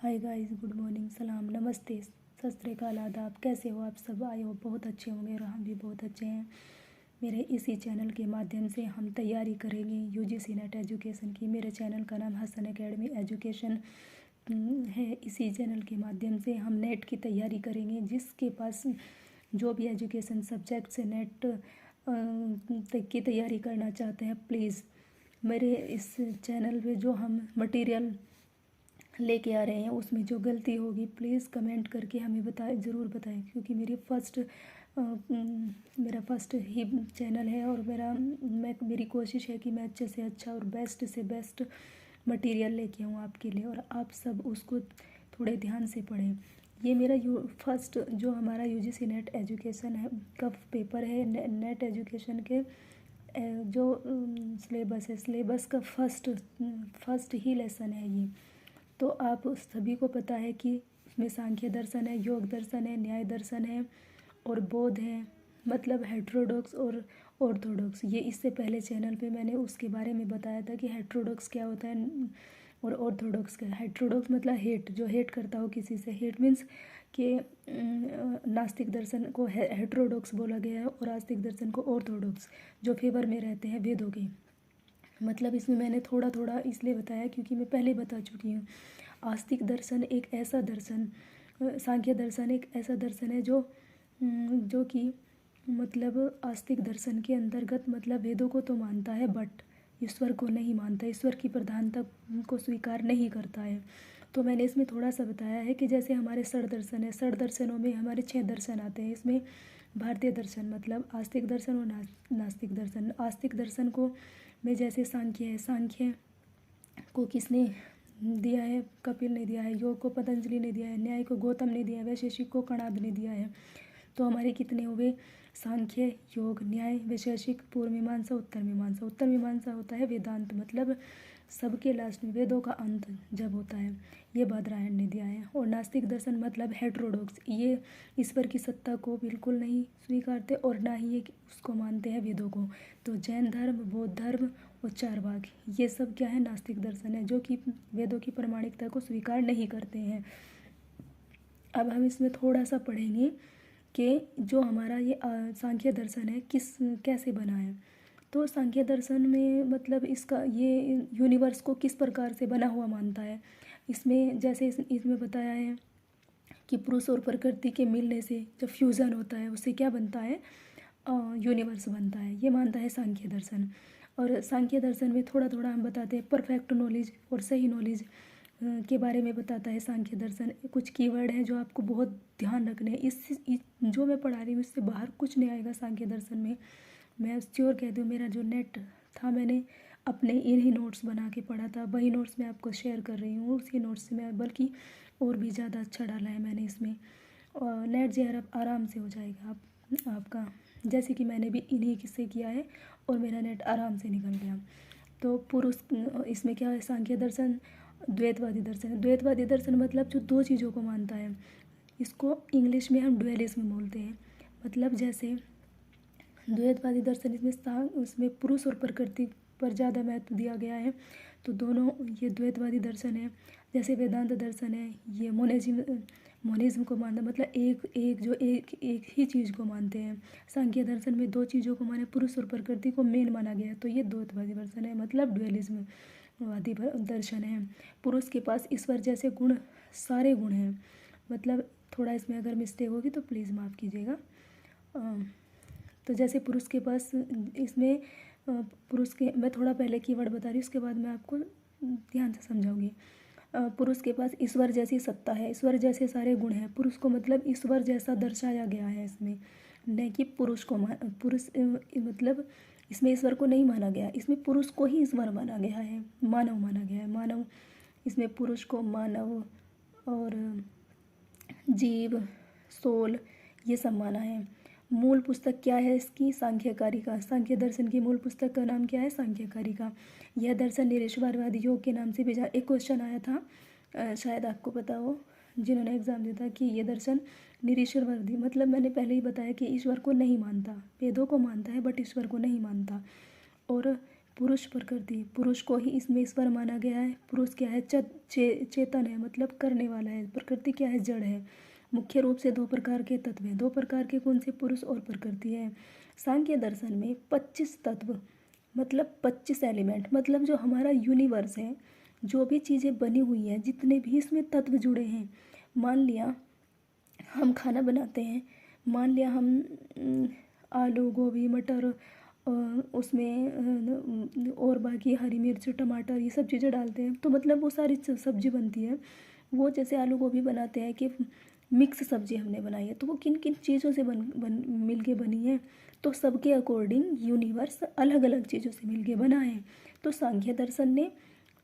Hi guys, good morning, सलाम, नमस्ते, सत श्री अकाल, आदाब। कैसे हो आप सब? आई होप बहुत अच्छे होंगे और हम भी बहुत अच्छे हैं। मेरे इसी चैनल के माध्यम से हम तैयारी करेंगे यूजीसी नेट एजुकेशन की। मेरे चैनल का नाम हसन एकेडमी एजुकेशन है। इसी चैनल के माध्यम से हम नेट की तैयारी करेंगे। जिसके पास जो भी एजुकेशन सब्जेक्ट से नेट तक की तैयारी करना चाहते हैं, प्लीज़ मेरे इस चैनल पे जो हम मटेरियल लेके आ रहे हैं उसमें जो गलती होगी प्लीज़ कमेंट करके हमें ज़रूर बताएं। क्योंकि मेरा फर्स्ट ही चैनल है और मेरी कोशिश है कि मैं अच्छे से अच्छा और बेस्ट से बेस्ट मटेरियल लेके आऊँ आपके लिए, और आप सब उसको थोड़े ध्यान से पढ़ें। ये मेरा फर्स्ट जो हमारा यूजीसी नेट एजुकेशन है का पेपर है। नेट एजुकेशन के जो सिलेबस है, सिलेबस का फर्स्ट ही लेसन है ये। तो आप सभी को पता है कि उसमें सांख्य दर्शन है, योग दर्शन है, न्याय दर्शन है और बौद्ध है, मतलब हेट्रोडॉक्स और ऑर्थोडॉक्स। ये इससे पहले चैनल पे मैंने उसके बारे में बताया था कि हेट्रोडॉक्स क्या होता है और ऑर्थोडॉक्स क्या है। हेट्रोडॉक्स मतलब हेट, जो हेट करता हो किसी से। हेट मीन्स कि नास्तिक दर्शन को हेट्रोडॉक्स बोला गया है और आस्तिक दर्शन को ऑर्थोडॉक्स, जो फेवर में रहते हैं वेदों के। मतलब इसमें मैंने थोड़ा थोड़ा इसलिए बताया क्योंकि मैं पहले बता चुकी हूँ। आस्तिक दर्शन एक ऐसा दर्शन, सांख्य दर्शन एक ऐसा दर्शन है जो कि मतलब आस्तिक दर्शन के अंतर्गत मतलब वेदों को तो मानता है बट ईश्वर को नहीं मानता, ईश्वर की प्रधानता को स्वीकार नहीं करता है। तो मैंने इसमें थोड़ा सा बताया है कि जैसे हमारे षड दर्शन है, षड दर्शनों में हमारे 6 दर्शन आते हैं। इसमें भारतीय दर्शन मतलब आस्तिक दर्शन और नास्तिक दर्शन। आस्तिक दर्शन को में जैसे सांख्य है, सांख्य को किसने दिया है? कपिल ने दिया है। योग को पतंजलि ने दिया है। न्याय को गौतम ने दिया है। वैशेषिक को कणाद ने दिया है। तो हमारे कितने हुए? सांख्य, योग, न्याय, वैशेषिक, पूर्व मीमांसा, उत्तर मीमांसा। उत्तर मीमांसा होता है वेदांत, मतलब सबके लास्ट में वेदों का अंत जब होता है, ये बादरायण ने दिया है। और नास्तिक दर्शन मतलब हेट्रोडॉक्स, ये ईश्वर की सत्ता को बिल्कुल नहीं स्वीकारते और ना ही ये उसको मानते हैं वेदों को। तो जैन धर्म, बौद्ध धर्म और चारवाक, ये सब क्या है? नास्तिक दर्शन है, जो कि वेदों की प्रामाणिकता को स्वीकार नहीं करते हैं। अब हम इसमें थोड़ा सा पढ़ेंगे कि जो हमारा ये सांख्य दर्शन है कैसे बना है। तो सांख्य दर्शन में मतलब इसका ये यूनिवर्स को किस प्रकार से बना हुआ मानता है। इसमें जैसे इसमें बताया है कि पुरुष और प्रकृति के मिलने से जब फ्यूज़न होता है उससे क्या बनता है? यूनिवर्स बनता है, ये मानता है सांख्य दर्शन। और सांख्य दर्शन में थोड़ा थोड़ा हम बताते हैं परफेक्ट नॉलेज और सही नॉलेज के बारे में बताता है सांख्य दर्शन। कुछ कीवर्ड हैं जो आपको बहुत ध्यान रखने हैं। जो मैं पढ़ा रही हूँ इससे बाहर कुछ नहीं आएगा सांख्य दर्शन में। मैं श्योर कहती हूँ, मेरा जो नेट था मैंने अपने इन्हीं नोट्स बना के पढ़ा था, वही नोट्स मैं आपको शेयर कर रही हूँ। उसी नोट्स से मैं बल्कि और भी ज़्यादा अच्छा डाला है मैंने इसमें। और नेट जे आराम से हो जाएगा आपका, जैसे कि मैंने भी इन्हीं किस्से किया है और मेरा नेट आराम से निकल गया। तो पुरुष इसमें क्या है? सांख्य दर्शन द्वैतवादी दर्शन है। द्वैतवादी दर्शन मतलब जो दो चीज़ों को मानता है, इसको इंग्लिश में हम ड्वेलिज्म बोलते हैं। मतलब जैसे द्वैतवादी दर्शन इसमें पुरुष और प्रकृति पर ज़्यादा महत्व दिया गया है। तो दोनों ये द्वैतवादी दर्शन है। जैसे वेदांत दर्शन है, ये मोनिज्म को मानता, मतलब एक ही चीज़ को मानते हैं। सांख्य दर्शन में दो चीज़ों को माने, पुरुष और प्रकृति को मेन माना गया है। तो ये द्वैतवादी दर्शन है, मतलब ड्वेलिज्म वादी दर्शन है। पुरुष के पास ईश्वर जैसे गुण, सारे गुण हैं। मतलब थोड़ा इसमें अगर मिस्टेक होगी तो प्लीज़ माफ़ कीजिएगा। तो जैसे पुरुष के पास इसमें पुरुष के, मैं थोड़ा पहले कीवर्ड बता रही हूँ, उसके बाद मैं आपको ध्यान से समझाऊंगी। पुरुष के पास ईश्वर जैसी सत्ता है, ईश्वर जैसे सारे गुण हैं। पुरुष को मतलब ईश्वर जैसा दर्शाया गया है इसमें, न कि पुरुष मतलब इसमें ईश्वर को नहीं माना गया, इसमें पुरुष को ही ईश्वर माना गया है, मानव माना गया है। मानव, इसमें पुरुष को मानव और जीव, सोल, ये सब माना है। मूल पुस्तक क्या है इसकी? सांख्यकारिका। सांख्य दर्शन की मूल पुस्तक का नाम क्या है? सांख्यकारिका। यह दर्शन निरीश्वरवादी योग के नाम से भी एक क्वेश्चन आया था, शायद आपको पता हो जिन्होंने एग्जाम दिया था, कि ये दर्शन निरीश्वरवादी, मतलब मैंने पहले ही बताया कि ईश्वर को नहीं मानता, वेदों को मानता है बट ईश्वर को नहीं मानता। और पुरुष प्रकृति, पुरुष को ही इसमें ईश्वर माना गया है। पुरुष क्या है? चेतन है, मतलब करने वाला है। प्रकृति क्या है? जड़ है। मुख्य रूप से 2 प्रकार के तत्व हैं। 2 प्रकार के कौन से? पुरुष और प्रकृति है। सांख्य दर्शन में 25 तत्व, मतलब 25 एलिमेंट, मतलब जो हमारा यूनिवर्स है, जो भी चीज़ें बनी हुई हैं, जितने भी इसमें तत्व जुड़े हैं। मान लिया हम खाना बनाते हैं, मान लिया हम आलू, गोभी, मटर, उसमें और बाकी हरी मिर्च, टमाटर, ये सब चीज़ें डालते हैं, तो मतलब वो सारी सब्जी बनती है। वो जैसे आलू गोभी बनाते हैं कि मिक्स सब्जी हमने बनाई है, तो वो किन किन चीज़ों से मिल के बनी है? तो सबके अकॉर्डिंग यूनिवर्स अलग अलग चीज़ों से मिल के बना है। तो सांख्य दर्शन ने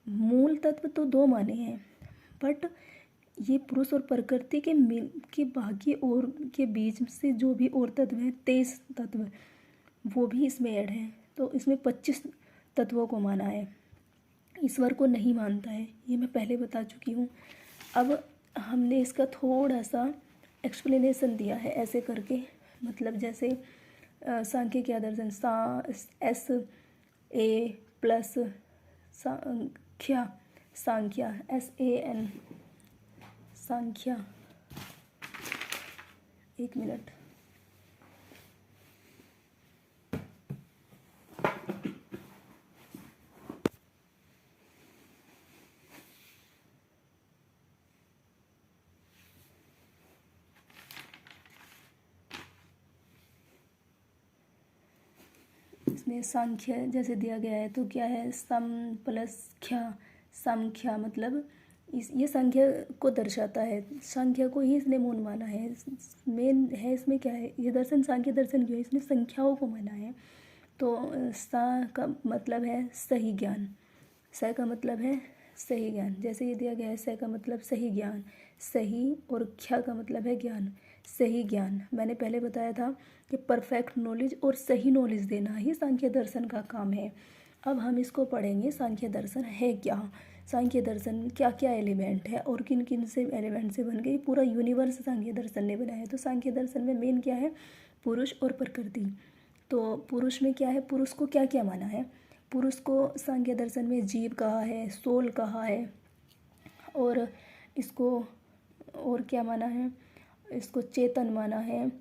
मूल तत्व तो 2 माने हैं, बट ये पुरुष और प्रकृति के बाकी और के बीच से जो भी और तत्व हैं, 23 तत्व, वो भी इसमें ऐड हैं। तो इसमें 25 तत्वों को माना है, ईश्वर को नहीं मानता है। ये मैं पहले बता चुकी हूँ। अब हमने इसका थोड़ा सा एक्सप्लेनेशन दिया है ऐसे करके, मतलब जैसे सांख्य क्या दर्शन, SA+ Sankhya, Sankhya SAN, Sankhya. 1 minute. इसमें सांख्य जैसे दिया गया है, तो क्या है? सम प्लस ख्या, समख्या, मतलब ये संख्या को दर्शाता है। संख्या को ही इसने मूल माना है। मेन है इसमें क्या है? ये दर्शन सांख्य दर्शन क्यों है? इसने संख्याओं को माना है। तो सा का मतलब है सही ज्ञान, स का मतलब है सही ज्ञान। जैसे ये दिया गया है, स का मतलब सही ज्ञान, सही, और ख्या का मतलब है ज्ञान, सही ज्ञान। मैंने पहले बताया था कि परफेक्ट नॉलेज और सही नॉलेज देना ही सांख्य दर्शन का काम है। अब हम इसको पढ़ेंगे, सांख्य दर्शन है क्या, सांख्य दर्शन क्या क्या एलिमेंट है और किन किन से एलिमेंट से बन गई, पूरा यूनिवर्स सांख्य दर्शन ने बनाया है। तो सांख्य दर्शन में मेन क्या है? पुरुष और प्रकृति। तो पुरुष में क्या है? पुरुष को क्या क्या माना है? पुरुष को सांख्य दर्शन में जीव कहा है, सोल कहा है, और इसको और क्या माना है? इसको चेतन माना है,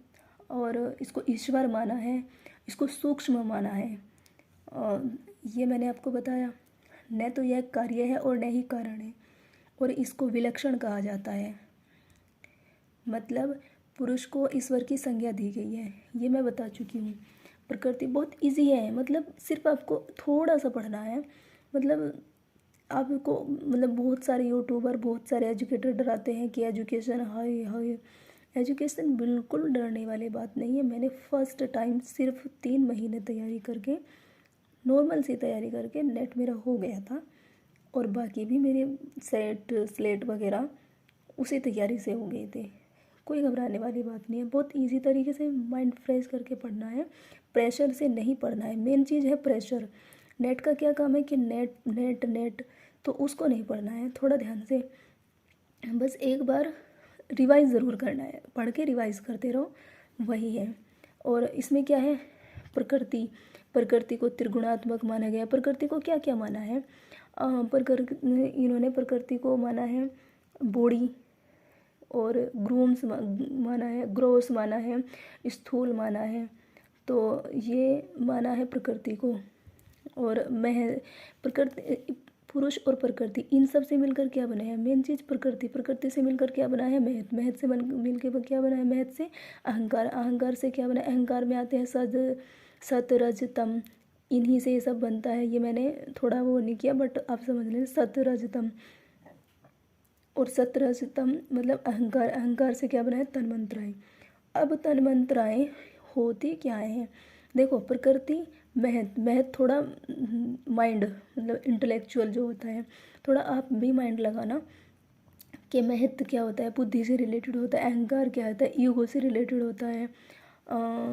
और इसको ईश्वर माना है, इसको सूक्ष्म माना है। और ये मैंने आपको बताया, न तो यह कार्य है और न ही कारण है, और इसको विलक्षण कहा जाता है। मतलब पुरुष को ईश्वर की संज्ञा दी गई है, ये मैं बता चुकी हूँ। प्रकृति बहुत इजी है, मतलब सिर्फ आपको थोड़ा सा पढ़ना है। मतलब आपको, मतलब बहुत सारे यूट्यूबर, बहुत सारे एजुकेटर डराते हैं कि एजुकेशन हाय हाय। एजुकेशन बिल्कुल डरने वाली बात नहीं है। मैंने फर्स्ट टाइम सिर्फ 3 महीने तैयारी करके, नॉर्मल सी तैयारी करके, नेट मेरा हो गया था, और बाकी भी मेरे सेट स्लेट वगैरह उसी तैयारी से हो गए थे। कोई घबराने वाली बात नहीं है। बहुत इजी तरीके से माइंड फ्रेश करके पढ़ना है, प्रेशर से नहीं पढ़ना है। मेन चीज़ है प्रेशर। नेट का क्या काम है कि नेट नेट नेट, तो उसको नहीं पढ़ना है। थोड़ा ध्यान से बस एक बार रिवाइज़ ज़रूर करना है, पढ़ के रिवाइज़ करते रहो, वही है। और इसमें क्या है? प्रकृति, प्रकृति को त्रिगुणात्मक माना गया। प्रकृति को क्या क्या माना है? इन्होंने प्रकृति को माना है बॉडी, और ग्रूम्स माना है, ग्रोस माना है, स्थूल माना है। तो ये माना है प्रकृति को। और प्रकृति, पुरुष और प्रकृति, इन सब से मिलकर क्या बना है? मेन चीज़ प्रकृति। प्रकृति से मिलकर क्या बना है? महत। महत से मिलकर क्या बना है? महत से अहंकार। अहंकार से क्या बना है? अहंकार में आते हैं सत रज तम, इन्हीं से ये सब बनता है। ये मैंने थोड़ा वो नहीं किया, बट आप समझ लें, सत रज तम। और सत रज तम मतलब अहंकार। अहंकार से क्या बना है? तन्मात्राएँ। अब तन्मात्राएँ होती क्या हैं? देखो, प्रकृति, महत। महत थोड़ा माइंड, मतलब इंटेलेक्चुअल जो होता है, थोड़ा आप भी माइंड लगाना कि महत क्या होता है? बुद्धि से रिलेटेड होता है। अहंकार क्या होता है? ईगो से रिलेटेड होता है।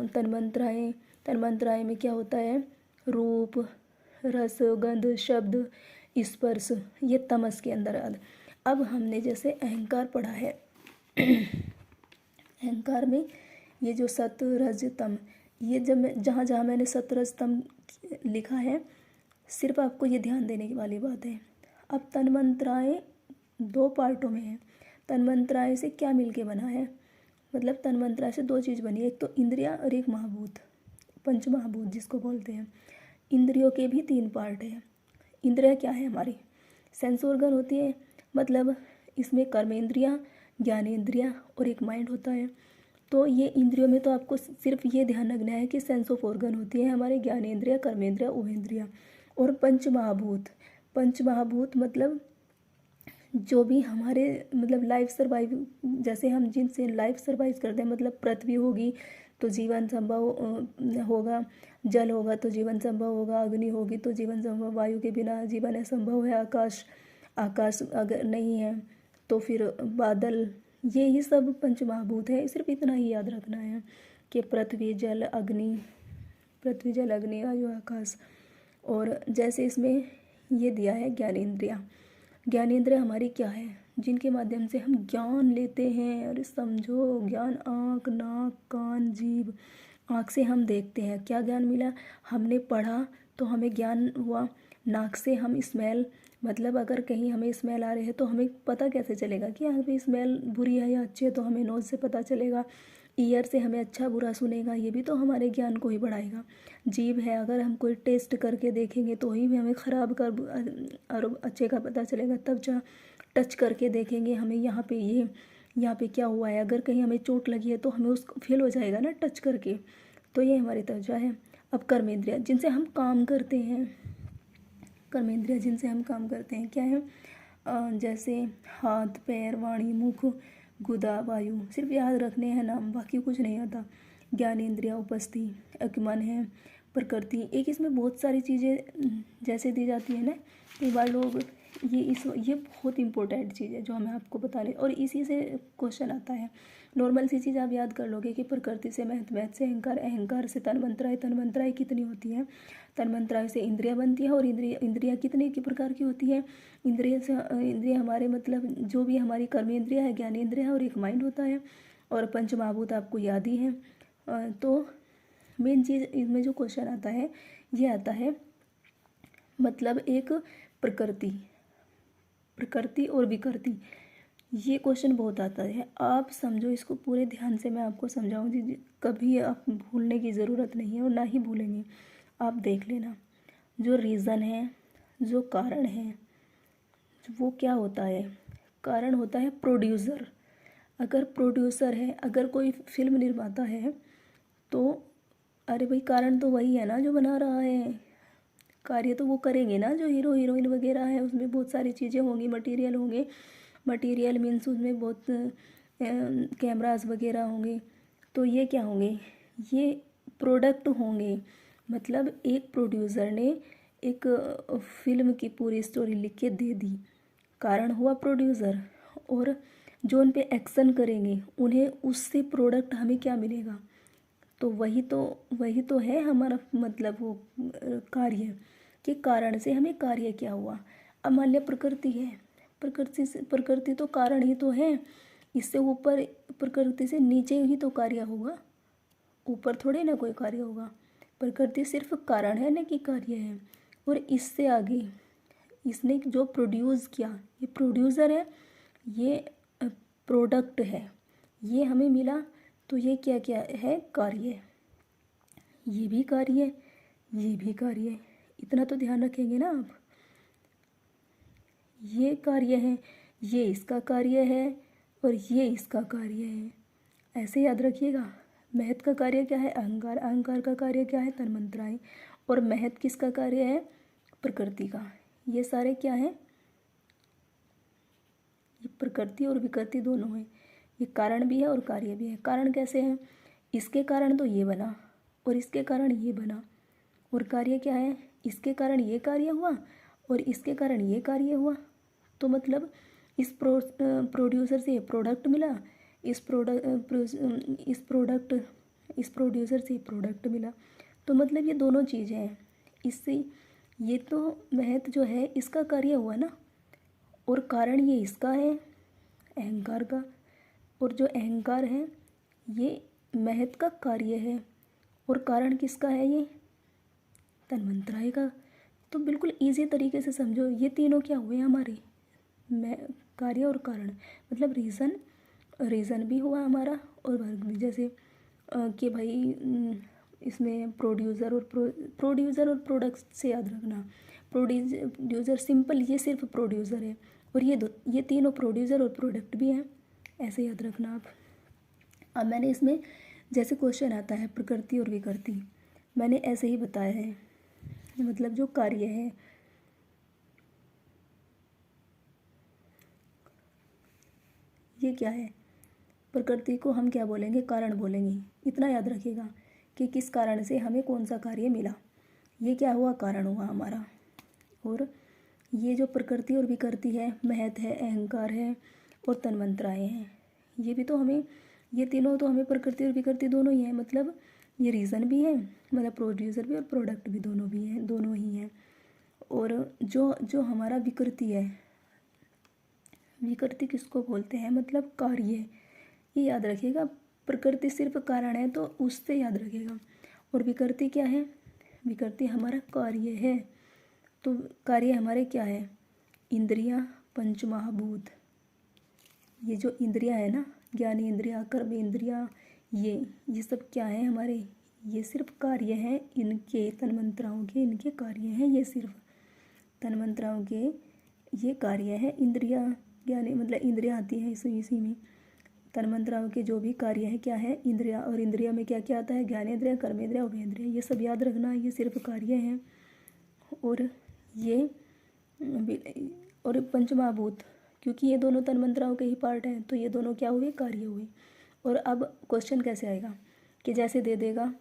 तन्मात्राएँ, तन्मात्राएँ में क्या होता है? रूप, रस, गंध, शब्द, स्पर्श, ये तमस के अंदर आते। अब हमने जैसे अहंकार पढ़ा है, अहंकार में ये जो सत रज तम, ये जब मैं जहाँ जहाँ मैंने सत रज तम लिखा है, सिर्फ आपको ये ध्यान देने की वाली बात है। अब तन्मात्राएँ 2 पार्टों में हैं। तन्मात्राएँ से क्या मिलके बना है, मतलब तन्मात्रा से 2 चीज़ बनी है, एक तो इंद्रिया और एक महाभूत, पंचमहाभूत जिसको बोलते हैं। इंद्रियों के भी 3 पार्ट हैं। इंद्रिया क्या है, हमारी सेंस ऑर्गन होती है, मतलब इसमें कर्मेंद्रियाँ, ज्ञानेंद्रियाँ और एक माइंड होता है। तो ये इंद्रियों में तो आपको सिर्फ ये ध्यान रखना है कि सेंस ऑफ ऑर्गन होती है हमारे, ज्ञानेंद्रिया, कर्मेंद्रिया, उपेंद्रिया। और पंचमहाभूत, पंचमहाभूत मतलब जो भी हमारे मतलब लाइफ सर्वाइव, जैसे हम जिनसे लाइफ सर्वाइव करते हैं, मतलब पृथ्वी होगी तो जीवन संभव होगा, जल होगा तो जीवन संभव होगा, अग्नि होगी तो जीवन संभव, वायु के बिना जीवन असंभव है, आकाश, आकाश अगर नहीं है तो फिर बादल, ये ही सब पंचमहाभूत है। सिर्फ इतना ही याद रखना है कि पृथ्वी जल अग्नि, पृथ्वी जल अग्नि वायु आकाश। और जैसे इसमें ये दिया है ज्ञानेंद्रिया, ज्ञानेंद्रिय हमारी क्या है, जिनके माध्यम से हम ज्ञान लेते हैं। अरे समझो, ज्ञान आँख, नाक, कान, जीभ। आँख से हम देखते हैं, क्या ज्ञान मिला, हमने पढ़ा तो हमें ज्ञान हुआ। नाक से हम स्मेल, मतलब अगर कहीं हमें स्मेल आ रही है तो हमें पता कैसे चलेगा कि यहाँ पे स्मेल बुरी है या अच्छी है, तो हमें नोज़ से पता चलेगा। ईयर से हमें अच्छा बुरा सुनेगा, ये भी तो हमारे ज्ञान को ही बढ़ाएगा। जीभ है, अगर हम कोई टेस्ट करके देखेंगे तो ही हमें ख़राब का और अच्छे का पता चलेगा। तब जा टच करके देखेंगे, हमें यहाँ पे ये, यहाँ पे क्या हुआ है, अगर कहीं हमें चोट लगी है तो हमें उसको फील हो जाएगा ना टच करके। तो ये हमारी त्वचा है। अब कर्मेंद्रिय जिनसे हम काम करते हैं, कर्मेंद्रिय जिनसे हम काम करते हैं क्या है, जैसे हाथ, पैर, वाणी, मुख, गुदा, वायु, सिर्फ याद रखने हैं नाम, बाकी कुछ नहीं आता। ज्ञानेंद्रिय उपस्थि, एक मन है, प्रकृति, एक इसमें बहुत सारी चीज़ें जैसे दी जाती है ना, कई बार लोग ये बहुत इंपॉर्टेंट चीज़ है जो हमें आपको बताने, और इसी से क्वेश्चन आता है। नॉर्मल सी चीज़ आप याद कर लोगे कि प्रकृति से महत, महत से अहंकार, अहंकार से तन्मात्राएँ, तन्मात्राएँ कितनी होती हैं, तन्मात्राएँ से इंद्रिया बनती है। और इंद्रिया कितने की प्रकार की होती है, इंद्रिय से इंद्रिया हमारे मतलब जो भी हमारी कर्मेंद्रिया है, ज्ञानेंद्रिया है, और एक माइंड होता है। और पंचमहाभूत आपको याद ही है। तो मेन चीज़ इसमें जो क्वेश्चन आता है ये आता है, मतलब एक प्रकृति, प्रकृति और विकृति, ये क्वेश्चन बहुत आता है। आप समझो इसको पूरे ध्यान से, मैं आपको समझाऊंगी, कभी आप भूलने की ज़रूरत नहीं है और ना ही भूलेंगे। आप देख लेना, जो रीज़न है, जो कारण है, वो क्या होता है, कारण होता है प्रोड्यूसर। अगर प्रोड्यूसर है, अगर कोई फिल्म निर्माता है तो अरे भाई कारण तो वही है ना जो बना रहा है, कार्य तो वो करेंगे ना, जो हीरो हीरोइन वगैरह है उसमें बहुत सारी चीज़ें होंगी, मटेरियल होंगे, मटेरियल मीन्स उसमें बहुत कैमरास वगैरह होंगे। तो ये क्या होंगे, ये प्रोडक्ट होंगे। मतलब एक प्रोड्यूसर ने एक फिल्म की पूरी स्टोरी लिख के दे दी, कारण हुआ प्रोड्यूसर। और जो उन पे एक्शन करेंगे उन्हें उससे प्रोडक्ट हमें क्या मिलेगा, तो वही तो है हमारा मतलब वो कार्य, कि कारण से हमें कार्य क्या हुआ। अब मान लिया प्रकृति है, प्रकृति तो कारण ही तो है, इससे ऊपर प्रकृति से नीचे ही तो कार्य होगा, ऊपर थोड़े ना कोई कार्य होगा। प्रकृति सिर्फ कारण है ना कि कार्य है। और इससे आगे इसने जो प्रोड्यूस किया, ये प्रोड्यूसर है, ये प्रोडक्ट है, ये हमें मिला, तो ये क्या क्या है, कार्य, ये भी कार्य है, ये भी कार्य है। इतना तो ध्यान रखेंगे ना आप, ये कार्य है, ये इसका कार्य है और ये इसका कार्य है, ऐसे याद रखिएगा। महत का कार्य क्या है, अहंकार, अहंकार का कार्य क्या है, तन्मात्राएँ। और महत किसका कार्य है, प्रकृति का। ये सारे क्या है, ये प्रकृति और विकृति दोनों है, ये कारण भी है और कार्य भी है। कारण कैसे है, इसके कारण तो ये बना और इसके कारण ये बना। और कार्य क्या है, इसके कारण ये कार्य हुआ और इसके कारण ये कार्य हुआ। तो मतलब इस प्रोड्यूसर से प्रोडक्ट मिला, इस प्रोड्यूसर से प्रोडक्ट मिला। तो मतलब ये दोनों चीज़ें हैं। इससे ये तो महत जो है इसका कार्य हुआ ना, और कारण ये इसका है, अहंकार का। और जो अहंकार है ये महत का कार्य है, और कारण किसका है, ये तन्मात्राएँ का। तो बिल्कुल ईजी तरीके से समझो, ये तीनों क्या हुए हमारे, मैं कार्य और कारण, मतलब रीज़न भी हुआ हमारा और वर्क भी। जैसे कि भाई इसमें प्रोड्यूसर और प्रोडक्ट से याद रखना, प्रोड्यूसर सिंपल, ये सिर्फ प्रोड्यूसर है, और ये तीनों प्रोड्यूसर और प्रोडक्ट भी हैं, ऐसे याद रखना आप। अब मैंने इसमें जैसे क्वेश्चन आता है प्रकृति और विकृति, मैंने ऐसे ही बताया है, मतलब जो कार्य है, ये क्या है, प्रकृति को हम क्या बोलेंगे, कारण बोलेंगे। इतना याद रखिएगा कि किस कारण से हमें कौन सा कार्य मिला, ये क्या हुआ, कारण हुआ हमारा। और ये जो प्रकृति और विकृति है, महत है, अहंकार है और तन्मात्राएँ हैं, ये भी तो हमें, ये तीनों तो हमें प्रकृति और विकृति दोनों ही हैं, मतलब ये रीज़न भी है, मतलब प्रोड्यूसर भी और प्रोडक्ट भी दोनों भी हैं, दोनों ही हैं। और जो हमारा विकृति है, विकृति किसको बोलते हैं, मतलब कार्य, ये याद रखिएगा। प्रकृति सिर्फ कारण है तो उससे याद रखिएगा, और विकृति क्या है, विकृति हमारा कार्य है। तो कार्य हमारे क्या है, इंद्रियां, पंच महाभूत, ये जो इंद्रियां है ना, ज्ञान इंद्रिया, कर्म इंद्रिया, ये सब क्या है हमारे, ये सिर्फ कार्य हैं इनके, तन्मात्राओं के इनके कार्य हैं, ये सिर्फ तन्मात्राओं के ये कार्य है। इंद्रिया ज्ञान मतलब इंद्रिया आती है इसी में, तन्मात्राओं के जो भी कार्य है क्या है, इंद्रिया, और इंद्रिया में क्या क्या आता है, ज्ञानेंद्रिया, कर्मेंद्रिया, उपेंद्रिया, ये सब याद रखना, ये सिर्फ कार्य हैं। और ये और पंचमहाभूत, क्योंकि ये दोनों तन्मात्राओं के ही पार्ट हैं, तो ये दोनों क्या हुए, कार्य हुए। और अब क्वेश्चन कैसे आएगा कि जैसे दे देगा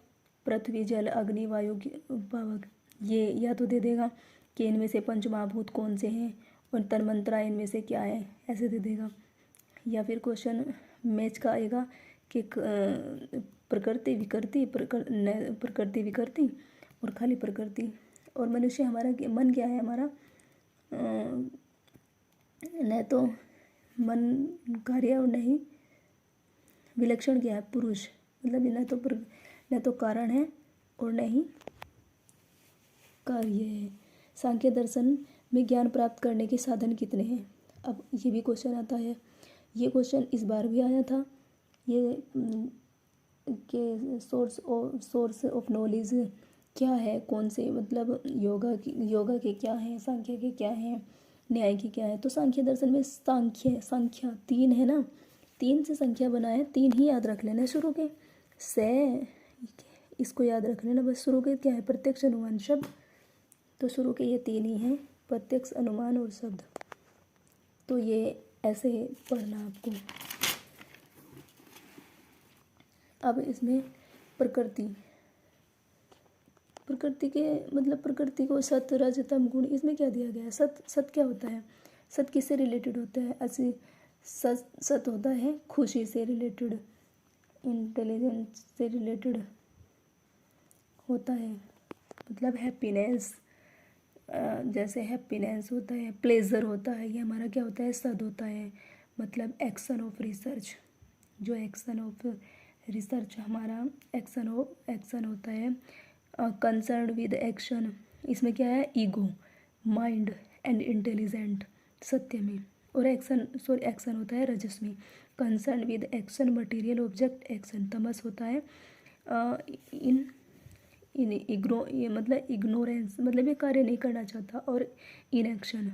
पृथ्वी, जल, अग्नि, वायु, पावक, ये या तो दे देगा कि इनमें से पंचमहाभूत कौन से हैं और तन्मात्रा इनमें से क्या है, ऐसे दे देगा। या फिर क्वेश्चन मैच का आएगा कि प्रकृति विकृति और खाली प्रकृति। और मनुष्य हमारा मन क्या है, हमारा न तो मन कार्य और नहीं विलक्षण क्या है, पुरुष, मतलब न तो कारण है और न ही कार्य है। सांख्य दर्शन में ज्ञान प्राप्त करने के साधन कितने हैं, अब ये भी क्वेश्चन आता है। ये क्वेश्चन इस बार भी आया था, ये कि सोर्स ऑफ नॉलेज क्या है, कौन से, मतलब योगा के क्या हैं, सांख्य के क्या हैं, न्याय के क्या है। तो सांख्य दर्शन में संख्या 3 है ना, 3 से संख्या बना है, 3 ही याद रख लेना शुरू के से, इसको याद रख लेना बस। शुरू के क्या है, प्रत्यक्ष, अनुमान, शब्द, तो शुरू के ये 3 ही हैं, प्रत्यक्ष, अनुमान और शब्द। तो ये ऐसे पढ़ना आपको। अब इसमें प्रकृति के मतलब प्रकृति को सत, रज, तम, गुण, इसमें क्या दिया गया है, सत क्या होता है, सत किससे रिलेटेड होता है, असली सत होता है खुशी से रिलेटेड, इंटेलिजेंस से रिलेटेड होता है, मतलब हैप्पीनेस, जैसे हैप्पीनेस होता है, प्लेजर होता है, ये हमारा क्या होता है, सद होता है, मतलब एक्शन ऑफ रिसर्च, जो एक्शन ऑफ रिसर्च हमारा एक्शन होता है। कंसर्न विद एक्शन, इसमें क्या है, ईगो, माइंड एंड इंटेलिजेंट, सत्य में। और एक्शन होता है रजस में, concern with action, material, object, action. तमस होता है ये मतलब इग्नोरेंस, मतलब ये कार्य नहीं करना चाहता, और इनएक्शन।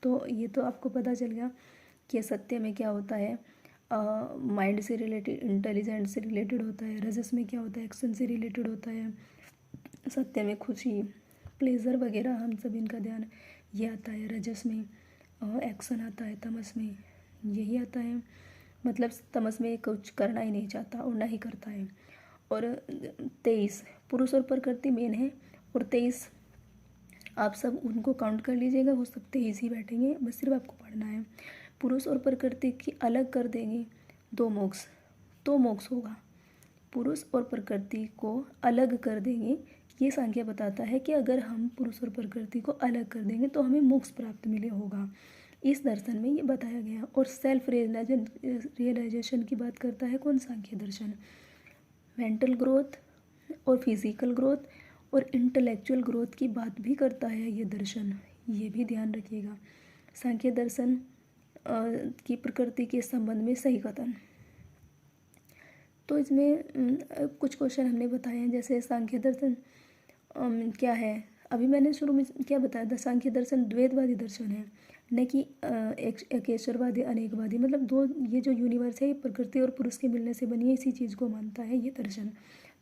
तो ये तो आपको पता चल गया कि सत्य में क्या होता है, माइंड से रिलेटेड, इंटेलिजेंट से रिलेटेड होता है, रजस में क्या होता है, एक्शन से रिलेटेड होता है, सत्य में खुशी, प्लेजर वगैरह, हम सब इनका ध्यान ये आता है रजस में, एक्शन आता है तमस में, यही आता है। मतलब तमस में कुछ करना ही नहीं चाहता और ना ही करता है। और 23 पुरुष और प्रकृति मेन है, और 23 आप सब उनको काउंट कर लीजिएगा, वो सब 23 ही बैठेंगे, बस सिर्फ आपको पढ़ना है। पुरुष और प्रकृति की अलग कर देंगे तो मोक्ष होगा। पुरुष और प्रकृति को अलग कर देंगे, ये सांख्य बताता है कि अगर हम पुरुष और प्रकृति को अलग कर देंगे तो हमें मोक्ष प्राप्त मिले होगा, इस दर्शन में ये बताया गया। और सेल्फ रियलाइजेशन की बात करता है कौन, सांख्य दर्शन। मेंटल ग्रोथ और फिजिकल ग्रोथ और इंटेलेक्चुअल ग्रोथ की बात भी करता है ये दर्शन, ये भी ध्यान रखिएगा। सांख्य दर्शन की प्रकृति के संबंध में सही कथन। तो इसमें कुछ क्वेश्चन हमने बताए हैं, जैसे सांख्य दर्शन क्या है। अभी मैंने शुरू में क्या बताया था, सांख्य दर्शन द्वैतवादी दर्शन है, न कि एकेश्वरवादी अनेकवादी। मतलब दो, ये जो यूनिवर्स है ये प्रकृति और पुरुष के मिलने से बनी है, इसी चीज़ को मानता है ये दर्शन।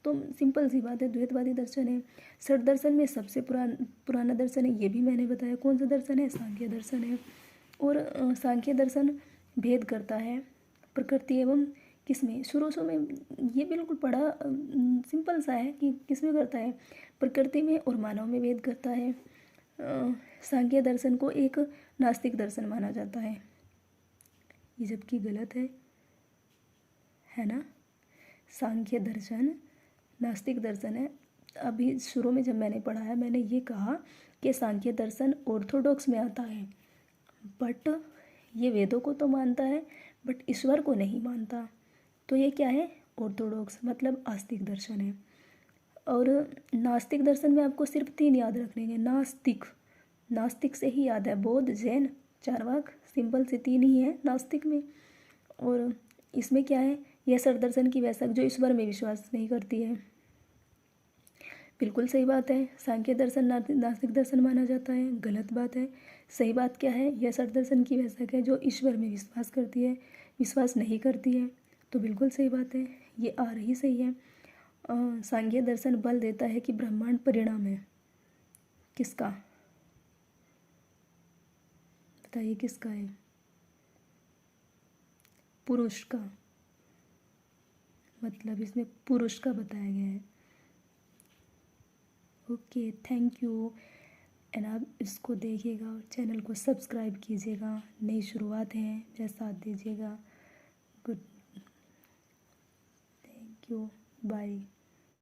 तो सिंपल सी बात है, द्वैतवादी दर्शन है। षट दर्शन में सबसे पुराना दर्शन है, ये भी मैंने बताया। कौन सा दर्शन है? सांख्य दर्शन है। और सांख्य दर्शन भेद करता है प्रकृति एवं किसमें, शुरू में ये बिल्कुल बड़ा सिंपल सा है कि किसमें करता है, प्रकृति में और मानव में भेद करता है। सांख्य दर्शन को एक नास्तिक दर्शन माना जाता है, ये जबकि गलत है ना। सांख्य दर्शन नास्तिक दर्शन है। अभी शुरू में जब मैंने पढ़ाया मैंने ये कहा कि सांख्य दर्शन ऑर्थोडॉक्स में आता है, बट ये वेदों को तो मानता है बट ईश्वर को नहीं मानता। तो ये क्या है? ऑर्थोडॉक्स, मतलब आस्तिक दर्शन है। और नास्तिक दर्शन में आपको सिर्फ 3 याद रखने हैं। नास्तिक से ही याद है, बौद्ध, जैन, चार्वाक, सिंपल से 3 ही है नास्तिक में। और इसमें क्या है? यह षट दर्शन की वैशक जो ईश्वर में विश्वास नहीं करती है। बिल्कुल सही बात है, सांख्य दर्शन नास्तिक दर्शन माना जाता है, गलत बात है। सही बात क्या है? यह षट दर्शन की वैशक है जो ईश्वर में विश्वास करती है, विश्वास नहीं करती है। तो बिल्कुल सही बात है, ये आ रही सही है। सांख्य दर्शन बल देता है कि ब्रह्मांड परिणाम है। किसका? बताइए किसका है? पुरुष का, मतलब इसमें पुरुष का बताया गया है। Okay, thank you. एंड आप इसको देखिएगा और चैनल को सब्सक्राइब कीजिएगा। नई शुरुआत है, मेरा साथ दीजिएगा। Good, thank you, bye.